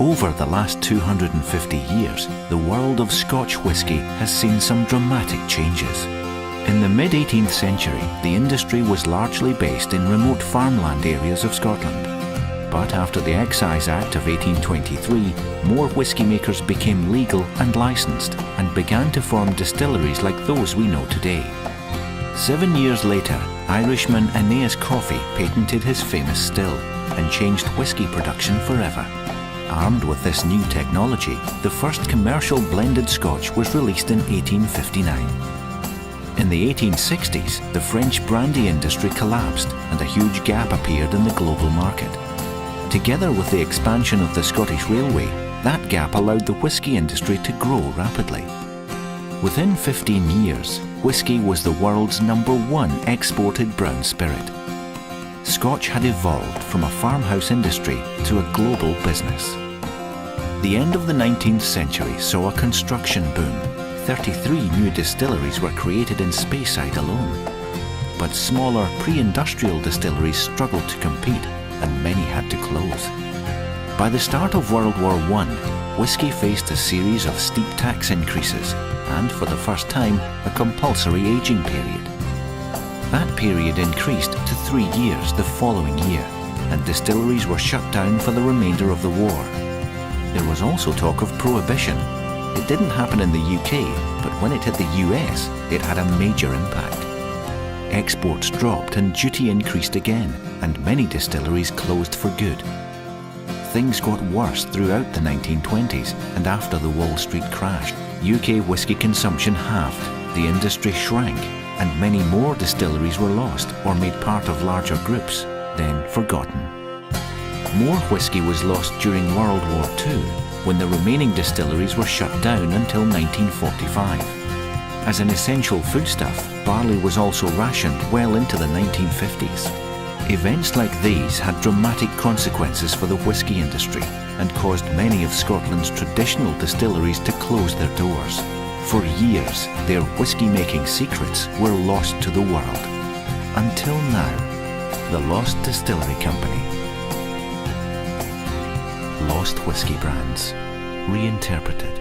Over the last 250 years, the world of Scotch whisky has seen some dramatic changes. In the mid-18th century, the industry was largely based in remote farmland areas of Scotland. But after the Excise Act of 1823, more whisky makers became legal and licensed and began to form distilleries like those we know today. 7 years later, Irishman Aeneas Coffey patented his famous still and changed whisky production forever. Armed with this new technology, the first commercial blended Scotch was released in 1859. In the 1860s, the French brandy industry collapsed and a huge gap appeared in the global market. Together with the expansion of the Scottish Railway, that gap allowed the whisky industry to grow rapidly. Within 15 years, whisky was the world's #1 exported brown spirit. Scotch had evolved from a farmhouse industry to a global business. The end of the 19th century saw a construction boom. 33 new distilleries were created in Speyside alone. But smaller pre-industrial distilleries struggled to compete, and many had to close. By the start of World War I, whisky faced a series of steep tax increases and, for the first time, a compulsory aging period. That period increased to 3 years the following year, and distilleries were shut down for the remainder of the war. There was also talk of prohibition. It didn't happen in the UK, but when it hit the US, it had a major impact. Exports dropped and duty increased again, and many distilleries closed for good. Things got worse throughout the 1920s, and after the Wall Street crash, UK whisky consumption halved, the industry shrank, and many more distilleries were lost or made part of larger groups, then forgotten. More whisky was lost during World War II, when the remaining distilleries were shut down until 1945. As an essential foodstuff, barley was also rationed well into the 1950s. Events like these had dramatic consequences for the whisky industry and caused many of Scotland's traditional distilleries to close their doors. For years, their whisky-making secrets were lost to the world. Until now, the Lost Distillery Company. Lost whisky brands, reinterpreted.